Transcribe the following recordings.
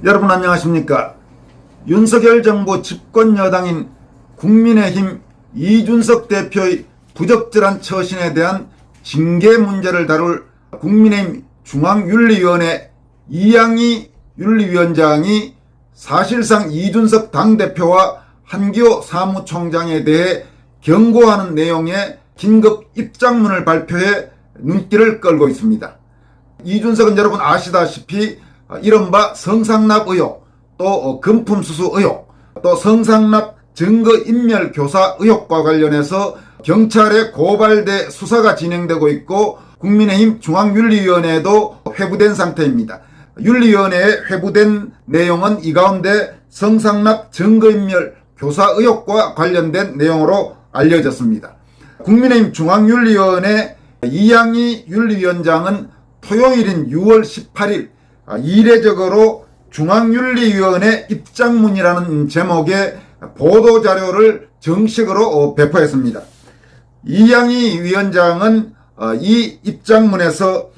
여러분 안녕하십니까? 윤석열 정부 집권 여당인 국민의힘 이준석 대표의 부적절한 처신에 대한 징계 문제를 다룰 국민의힘 중앙윤리위원회 이양희 윤리위원장이 사실상 이준석 당대표와 한기호 사무총장에 대해 경고하는 내용의 긴급 입장문을 발표해 눈길을 끌고 있습니다. 이준석은 여러분 아시다시피 이른바 성상납 의혹, 또 금품수수 의혹, 또 성상납 증거인멸 교사 의혹과 관련해서 경찰에 고발돼 수사가 진행되고 있고 국민의힘 중앙윤리위원회에도 회부된 상태입니다. 윤리위원회에 회부된 내용은 이 가운데 성상납 증거인멸 교사 의혹과 관련된 내용으로 알려졌습니다. 국민의힘 중앙윤리위원회 이양희 윤리위원장은 토요일인 6월 18일 이례적으로 중앙윤리위원회 입장문이라는 제목의 보도자료를 정식으로 배포했습니다. 이양희 위원장은 이 입장문에서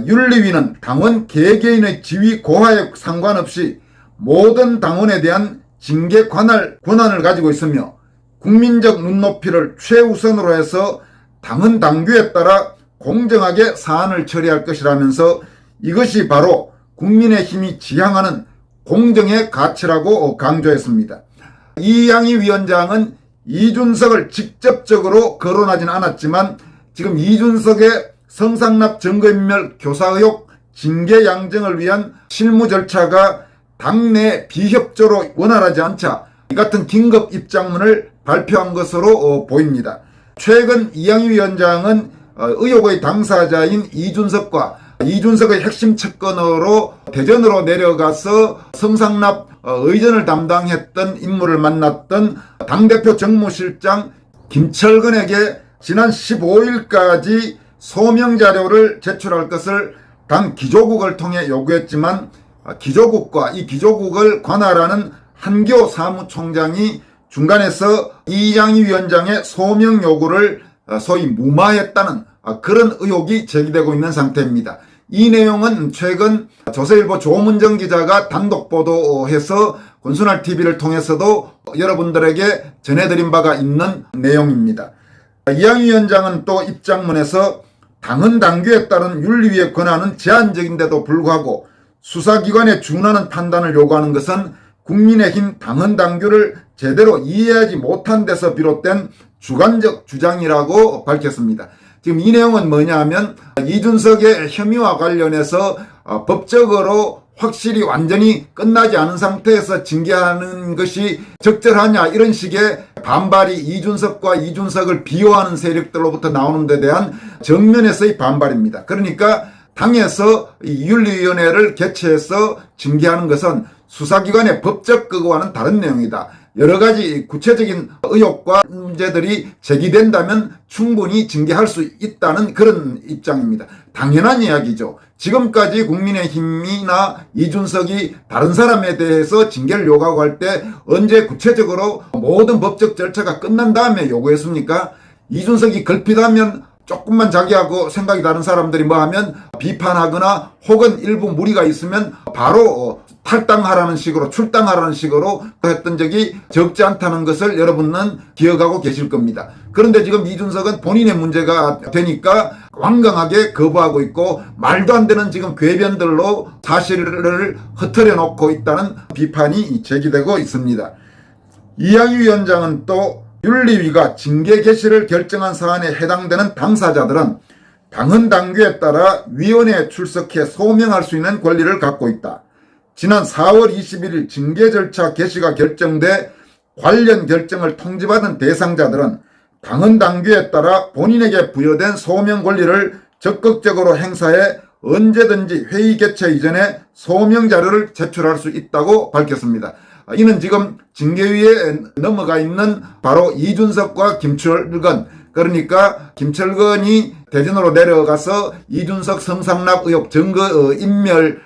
윤리위는 당원 개개인의 지위 고하에 상관없이 모든 당원에 대한 징계 권한을 가지고 있으며 국민적 눈높이를 최우선으로 해서 당헌 당규에 따라 공정하게 사안을 처리할 것이라면서 이것이 바로 국민의힘이 지향하는 공정의 가치라고 강조했습니다. 이양희 위원장은 이준석을 직접적으로 거론하진 않았지만 지금 이준석의 성상납 증거인멸 교사 의혹 징계 양정을 위한 실무 절차가 당내 비협조로 원활하지 않자 이 같은 긴급 입장문을 발표한 것으로 보입니다. 최근 이양희 위원장은 의혹의 당사자인 이준석의 핵심 측근으로 대전으로 내려가서 성상납 의전을 담당했던 인물을 만났던 당대표 정무실장 김철근에게 지난 15일까지 소명자료를 제출할 것을 당 기조국을 통해 요구했지만 기조국과 이 기조국을 관할하는 한기호 사무총장이 중간에서 이양희 위원장의 소명 요구를 소위 무마했다는 그런 의혹이 제기되고 있는 상태입니다. 이 내용은 최근 조선일보 조문정 기자가 단독 보도해서 권순할TV를 통해서도 여러분들에게 전해드린 바가 있는 내용입니다. 이양희 위원장은 또 입장문에서 당헌 당규에 따른 윤리위의 권한은 제한적인데도 불구하고 수사기관에 준하는 판단을 요구하는 것은 국민의힘 당헌 당규를 제대로 이해하지 못한 데서 비롯된 주관적 주장이라고 밝혔습니다. 지금 이 내용은 뭐냐 하면 이준석의 혐의와 관련해서 법적으로 확실히 완전히 끝나지 않은 상태에서 징계하는 것이 적절하냐 이런 식의 반발이 이준석을 비호하는 세력들로부터 나오는 데 대한 정면에서의 반발입니다. 그러니까 당에서 윤리위원회를 개최해서 징계하는 것은 수사기관의 법적 그거와는 다른 내용이다. 여러 가지 구체적인 의혹과 문제들이 제기된다면 충분히 징계할 수 있다는 그런 입장입니다. 당연한 이야기죠. 지금까지 국민의힘이나 이준석이 다른 사람에 대해서 징계를 요구하고 할 때 언제 구체적으로 모든 법적 절차가 끝난 다음에 요구했습니까? 이준석이 걸핏하면 조금만 자기하고 생각이 다른 사람들이 뭐 하면 비판하거나 혹은 일부 무리가 있으면 바로 탈당하라는 식으로 출당하라는 식으로 했던 적이 적지 않다는 것을 여러분은 기억하고 계실 겁니다. 그런데 지금 이준석은 본인의 문제가 되니까 완강하게 거부하고 있고 말도 안 되는 지금 궤변들로 사실을 흐트려 놓고 있다는 비판이 제기되고 있습니다. 이양희 위원장은 또 윤리위가 징계 개시를 결정한 사안에 해당되는 당사자들은 당헌 당규에 따라 위원회에 출석해 소명할 수 있는 권리를 갖고 있다. 지난 4월 21일 징계 절차 개시가 결정돼 관련 결정을 통지받은 대상자들은 당헌 당규에 따라 본인에게 부여된 소명 권리를 적극적으로 행사해 언제든지 회의 개최 이전에 소명 자료를 제출할 수 있다고 밝혔습니다. 이는 지금 징계위에 넘어가 있는 바로 이준석과 김철근, 그러니까 김철근이 대전으로 내려가서 이준석 성상납 의혹 증거 인멸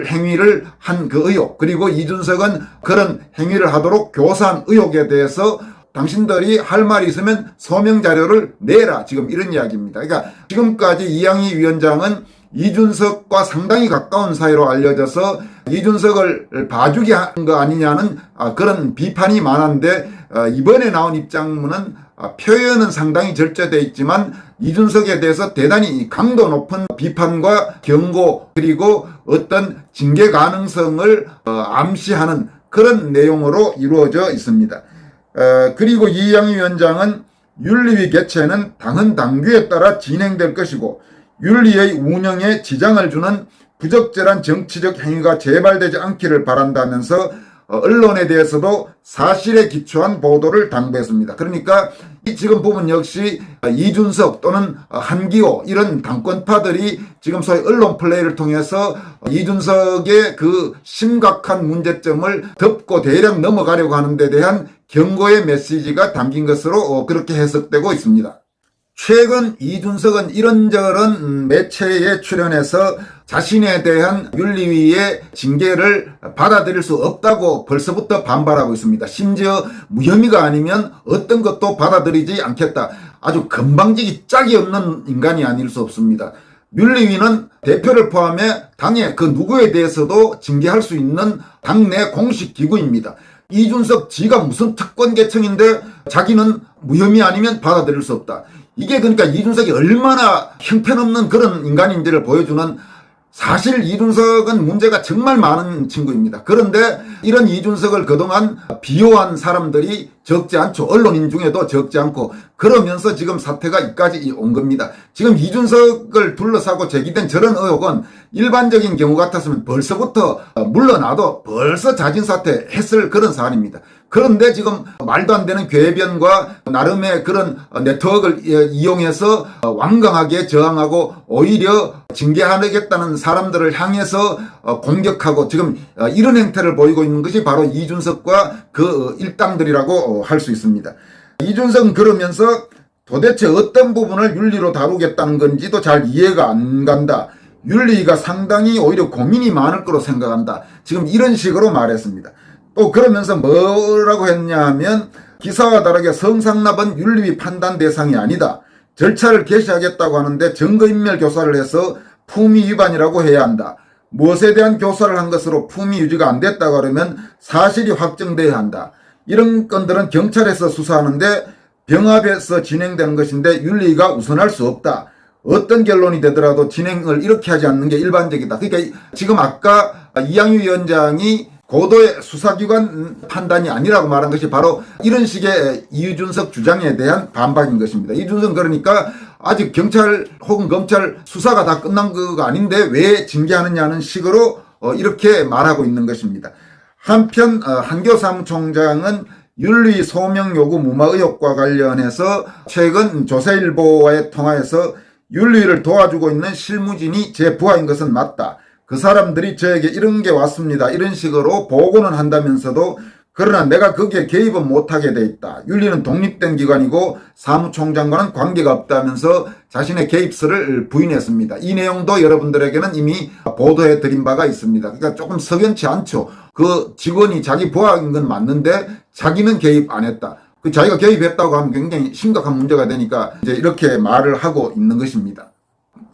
행위를 한 그 의혹, 그리고 이준석은 그런 행위를 하도록 교사한 의혹에 대해서 당신들이 할 말이 있으면 소명 자료를 내라, 지금 이런 이야기입니다. 그러니까 지금까지 이양희 위원장은 이준석과 상당히 가까운 사이로 알려져서 이준석을 봐주게 한 거 아니냐는 그런 비판이 많았는데 이번에 나온 입장문은 표현은 상당히 절제되어 있지만 이준석에 대해서 대단히 강도 높은 비판과 경고 그리고 어떤 징계 가능성을 암시하는 그런 내용으로 이루어져 있습니다. 그리고 이양희 위원장은 윤리위 개최는 당헌 당규에 따라 진행될 것이고 윤리의 운영에 지장을 주는 부적절한 정치적 행위가 재발되지 않기를 바란다면서 언론에 대해서도 사실에 기초한 보도를 당부했습니다. 그러니까 지금 부분 역시 이준석 또는 한기호 이런 당권파들이 지금 소위 언론 플레이를 통해서 이준석의 그 심각한 문제점을 덮고 대략 넘어가려고 하는 데 대한 경고의 메시지가 담긴 것으로 그렇게 해석되고 있습니다. 최근 이준석은 이런저런 매체에 출연해서 자신에 대한 윤리위의 징계를 받아들일 수 없다고 벌써부터 반발하고 있습니다. 심지어 무혐의가 아니면 어떤 것도 받아들이지 않겠다. 아주 건방지기 짝이 없는 인간이 아닐 수 없습니다. 윤리위는 대표를 포함해 당의 그 누구에 대해서도 징계할 수 있는 당내 공식 기구입니다. 이준석 지가 무슨 특권 계층인데 자기는 무혐의 아니면 받아들일 수 없다. 이게 그러니까 이준석이 얼마나 형편없는 그런 인간인지를 보여주는, 사실 이준석은 문제가 정말 많은 친구입니다. 그런데 이런 이준석을 그동안 비호한 사람들이 적지 않죠. 언론인 중에도 적지 않고, 그러면서 지금 사태가 이까지 온 겁니다. 지금 이준석을 둘러싸고 제기된 저런 의혹은 일반적인 경우 같았으면 벌써부터 물러나도 벌써 자진사퇴 했을 그런 사안입니다. 그런데 지금 말도 안 되는 궤변과 나름의 그런 네트워크를 이용해서 완강하게 저항하고 오히려 징계하겠다는 사람들을 향해서 공격하고 지금 이런 행태를 보이고 있는 것이 바로 이준석과 그 일당들이라고 할 수 있습니다. 이준석은 그러면서 도대체 어떤 부분을 윤리로 다루겠다는 건지도 잘 이해가 안 간다. 윤리가 상당히 오히려 고민이 많을 거로 생각한다. 지금 이런 식으로 말했습니다. 또 그러면서 뭐라고 했냐 하면 기사와 다르게 성상납은 윤리위 판단 대상이 아니다. 절차를 개시하겠다고 하는데 증거인멸 교사를 해서 품위 위반이라고 해야 한다. 무엇에 대한 교사를 한 것으로 품위 유지가 안 됐다고 하면 사실이 확정돼야 한다. 이런 건들은 경찰에서 수사하는데 병합에서 진행되는 것인데 윤리가 우선할 수 없다. 어떤 결론이 되더라도 진행을 이렇게 하지 않는 게 일반적이다. 그러니까 지금 아까 이양희 위원장이 고도의 수사기관 판단이 아니라고 말한 것이 바로 이런 식의 이준석 주장에 대한 반박인 것입니다. 이준석 그러니까 아직 경찰 혹은 검찰 수사가 다 끝난 거가 아닌데 왜 징계하느냐는 식으로 이렇게 말하고 있는 것입니다. 한편 한기호 사무총장은 윤리 소명 요구 무마 의혹과 관련해서 최근 조선일보와의 통화에서 윤리를 도와주고 있는 실무진이 제 부하인 것은 맞다. 그 사람들이 저에게 이런 게 왔습니다. 이런 식으로 보고는 한다면서도 그러나 내가 거기에 개입은 못하게 돼 있다. 윤리는 독립된 기관이고 사무총장과는 관계가 없다면서 자신의 개입설을 부인했습니다. 이 내용도 여러분들에게는 이미 보도해 드린 바가 있습니다. 그러니까 조금 석연치 않죠. 그 직원이 자기 부하인 건 맞는데 자기는 개입 안 했다. 그 자기가 개입했다고 하면 굉장히 심각한 문제가 되니까 이제 이렇게 말을 하고 있는 것입니다.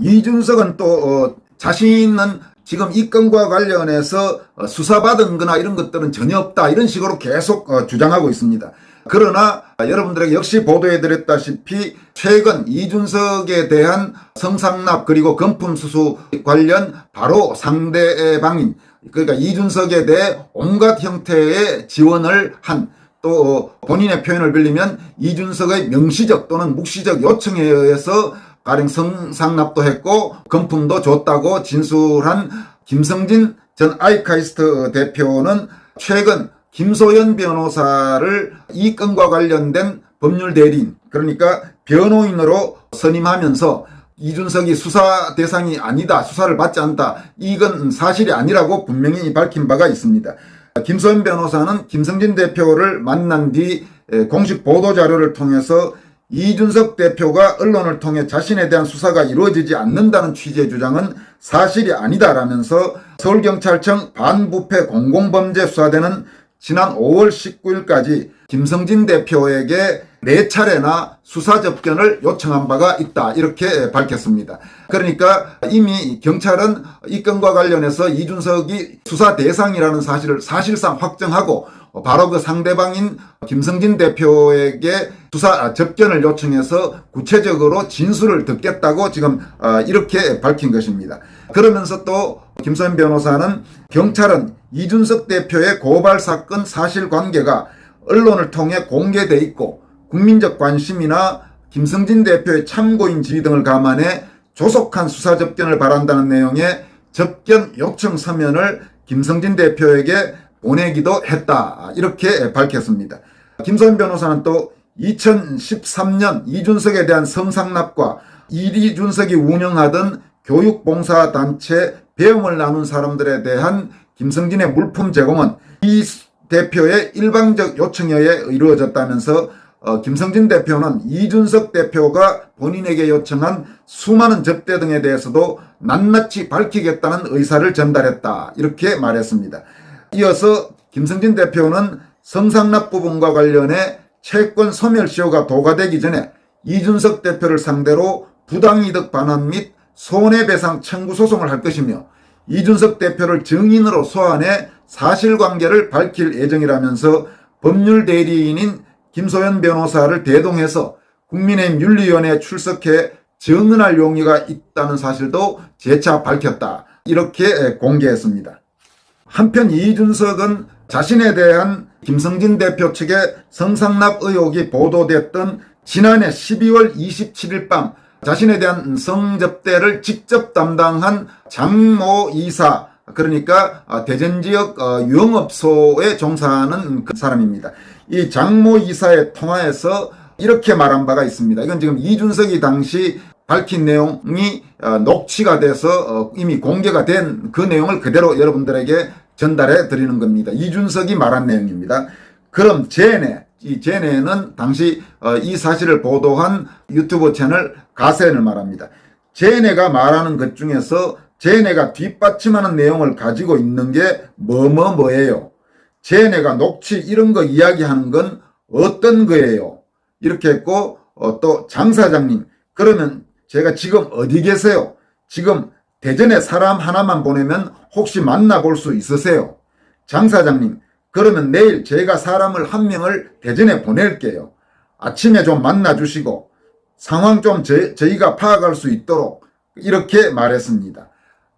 이준석은 또 자신은 지금 이 건과 관련해서 수사받은 거나 이런 것들은 전혀 없다. 이런 식으로 계속 주장하고 있습니다. 그러나 여러분들에게 역시 보도해드렸다시피 최근 이준석에 대한 성상납 그리고 금품 수수 관련 바로 상대방인, 그러니까 이준석에 대해 온갖 형태의 지원을 한, 또 본인의 표현을 빌리면 이준석의 명시적 또는 묵시적 요청에 의해서 가령 성상납도 했고 금품도 줬다고 진술한 김성진 전 아이카이스트 대표는 최근 김소연 변호사를 이 건과 관련된 법률 대리인, 그러니까 변호인으로 선임하면서 이준석이 수사 대상이 아니다, 수사를 받지 않다, 이건 사실이 아니라고 분명히 밝힌 바가 있습니다. 김소연 변호사는 김성진 대표를 만난 뒤 공식 보도자료를 통해서 이준석 대표가 언론을 통해 자신에 대한 수사가 이루어지지 않는다는 취지의 주장은 사실이 아니다라면서 서울경찰청 반부패 공공범죄 수사대는 지난 5월 19일까지 김성진 대표에게 4차례나 수사 접견을 요청한 바가 있다. 이렇게 밝혔습니다. 그러니까 이미 경찰은 이 건과 관련해서 이준석이 수사 대상이라는 사실을 사실상 확정하고 바로 그 상대방인 김성진 대표에게 수사 접견을 요청해서 구체적으로 진술을 듣겠다고 지금 이렇게 밝힌 것입니다. 그러면서 또 김소연 변호사는 경찰은 이준석 대표의 고발 사건 사실관계가 언론을 통해 공개돼 있고 국민적 관심이나 김성진 대표의 참고인 지위 등을 감안해 조속한 수사 접견을 바란다는 내용의 접견 요청 서면을 김성진 대표에게 보내기도 했다. 이렇게 밝혔습니다. 김소연 변호사는 또 2013년 이준석에 대한 성상납과 이준석이 운영하던 교육봉사단체 배움을 나눈 사람들에 대한 김성진의 물품 제공은 이 대표의 일방적 요청에 의해 이루어졌다면서 김성진 대표는 이준석 대표가 본인에게 요청한 수많은 접대 등에 대해서도 낱낱이 밝히겠다는 의사를 전달했다. 이렇게 말했습니다. 이어서 김성진 대표는 성상납 부분과 관련해 채권 소멸시효가 도과되기 전에 이준석 대표를 상대로 부당이득 반환 및 손해배상 청구 소송을 할 것이며 이준석 대표를 증인으로 소환해 사실관계를 밝힐 예정이라면서 법률 대리인인 김소연 변호사를 대동해서 국민의힘 윤리위원회에 출석해 증언할 용의가 있다는 사실도 재차 밝혔다. 이렇게 공개했습니다. 한편 이준석은 자신에 대한 김성진 대표 측의 성상납 의혹이 보도됐던 지난해 12월 27일 밤 자신에 대한 성접대를 직접 담당한 장모 이사, 그러니까 대전 지역 유흥업소에 종사하는 그 사람입니다. 이 장모 이사의 통화에서 이렇게 말한 바가 있습니다. 이건 지금 이준석이 당시 밝힌 내용이 녹취가 돼서 이미 공개가 된 그 내용을 그대로 여러분들에게 전달해 드리는 겁니다. 이준석이 말한 내용입니다. 그럼 이 제네는 당시 이 사실을 보도한 유튜브 채널 가센을 말합니다. 제네가 말하는 것 중에서 제네가 뒷받침하는 내용을 가지고 있는 게 뭐예요? 제네가 녹취 이런 거 이야기하는 건 어떤 거예요? 이렇게 했고 또 장 사장님, 그러면 제가 지금 어디 계세요? 지금 대전에 사람 하나만 보내면 혹시 만나볼 수 있으세요? 장 사장님, 그러면 내일 제가 사람을 한 명을 대전에 보낼게요. 아침에 좀 만나주시고 상황 좀 저희가 파악할 수 있도록 이렇게 말했습니다.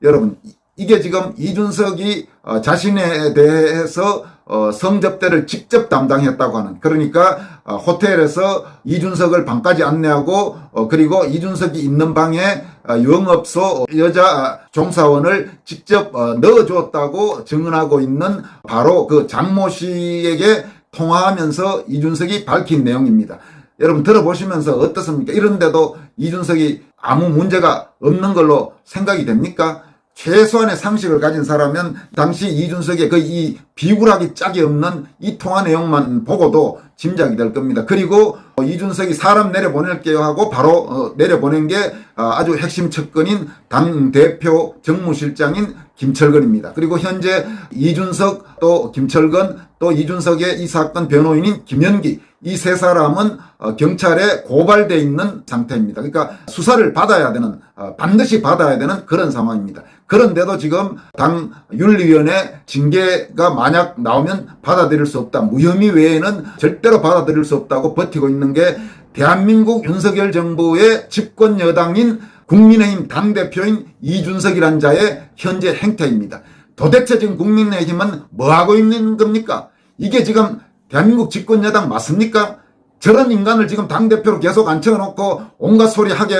여러분, 이게 지금 이준석이 자신에 대해서 성접대를 직접 담당했다고 하는, 그러니까 호텔에서 이준석을 방까지 안내하고 그리고 이준석이 있는 방에 유흥업소 여자 종사원을 직접 넣어주었다고 증언하고 있는 바로 그 장모 씨에게 통화하면서 이준석이 밝힌 내용입니다. 여러분 들어보시면서 어떻습니까? 이런데도 이준석이 아무 문제가 없는 걸로 생각이 됩니까? 최소한의 상식을 가진 사람은 당시 이준석의 그 이 비굴하기 짝이 없는 이 통화 내용만 보고도 짐작이 될 겁니다. 그리고 이준석이 사람 내려보낼게요 하고 바로 내려보낸 게 아주 핵심 측근인 당대표 정무실장인 김철근입니다. 그리고 현재 이준석 또 김철근 또 이준석의 이 사건 변호인인 김현기, 이 세 사람은 경찰에 고발돼 있는 상태입니다. 그러니까 수사를 받아야 되는, 반드시 받아야 되는 그런 상황입니다. 그런데도 지금 당 윤리위원회 징계가 만약 나오면 받아들일 수 없다, 무혐의 외에는 절대로 받아들일 수 없다고 버티고 있는 게 대한민국 윤석열 정부의 집권 여당인 국민의힘 당대표인 이준석이란 자의 현재 행태입니다. 도대체 지금 국민의힘은 뭐하고 있는 겁니까? 이게 지금 대한민국 집권 여당 맞습니까? 저런 인간을 지금 당대표로 계속 앉혀놓고 온갖 소리 하게,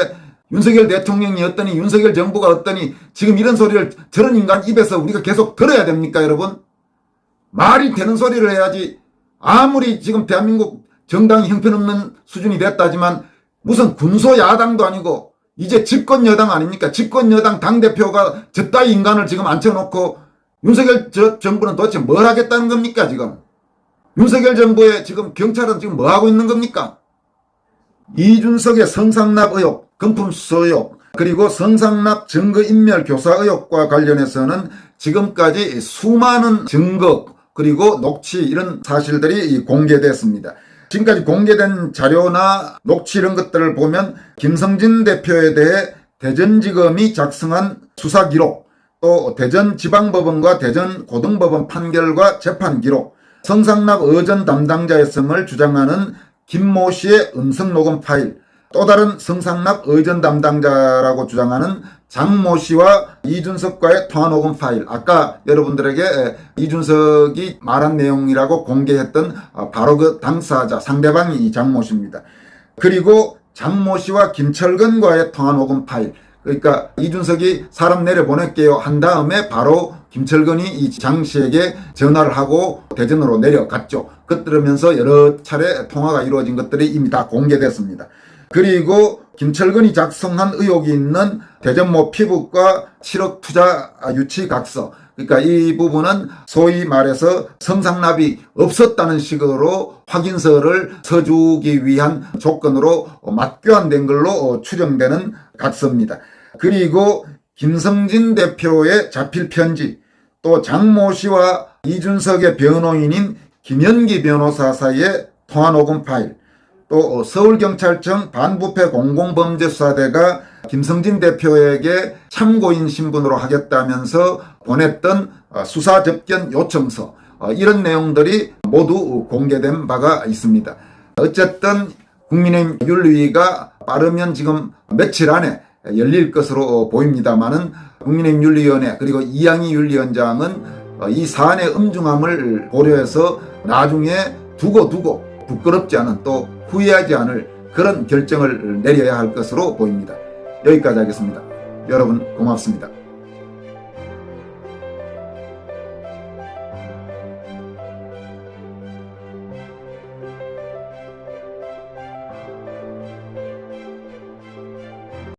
윤석열 대통령이 어떠니 윤석열 정부가 어떠니 지금 이런 소리를 저런 인간 입에서 우리가 계속 들어야 됩니까, 여러분? 말이 되는 소리를 해야지. 아무리 지금 대한민국 정당이 형편없는 수준이 됐다지만 무슨 군소야당도 아니고 이제 집권여당 아닙니까? 집권여당 당대표가 저따위 인간을 지금 앉혀놓고 윤석열 정부는 도대체 뭘 하겠다는 겁니까, 지금? 윤석열 정부의 지금 경찰은 지금 뭐 하고 있는 겁니까? 이준석의 성상납 의혹, 금품수수 의혹, 그리고 성상납 증거인멸 교사 의혹과 관련해서는 지금까지 수많은 증거 그리고 녹취 이런 사실들이 공개됐습니다. 지금까지 공개된 자료나 녹취 이런 것들을 보면 김성진 대표에 대해 대전지검이 작성한 수사 기록, 또 대전지방법원과 대전고등법원 판결과 재판 기록, 성상납 의전 담당자의 성을 주장하는 김모 씨의 음성 녹음 파일, 또 다른 성상납 의전 담당자라고 주장하는 장모 씨와 이준석과의 통화 녹음 파일, 아까 여러분들에게 이준석이 말한 내용이라고 공개했던 바로 그 당사자 상대방이 이 장모 씨입니다. 그리고 장모 씨와 김철근과의 통화 녹음 파일, 그러니까 이준석이 사람 내려보낼게요 한 다음에 바로 김철근이 이 장 씨에게 전화를 하고 대전으로 내려갔죠. 그러면서 여러 차례 통화가 이루어진 것들이 이미 다 공개됐습니다. 그리고 김철근이 작성한 의혹이 있는 대전모 피부과 7억 투자 유치 각서, 그러니까 이 부분은 소위 말해서 성상납이 없었다는 식으로 확인서를 서주기 위한 조건으로 맞교환된 걸로 추정되는 각서입니다. 그리고 김성진 대표의 자필 편지, 또 장모 씨와 이준석의 변호인인 김연기 변호사 사이의 통화녹음 파일, 또 서울경찰청 반부패 공공범죄수사대가 김성진 대표에게 참고인 신분으로 하겠다면서 보냈던 수사 접견 요청서, 이런 내용들이 모두 공개된 바가 있습니다. 어쨌든 국민의힘 윤리위가 빠르면 지금 며칠 안에 열릴 것으로 보입니다만은 국민의힘 윤리위원회 그리고 이양희 윤리위원장은 이 사안의 엄중함을 고려해서 나중에 두고 부끄럽지 않은 또 후회하지 않을 그런 결정을 내려야 할 것으로 보입니다. 여기까지 하겠습니다. 여러분 고맙습니다.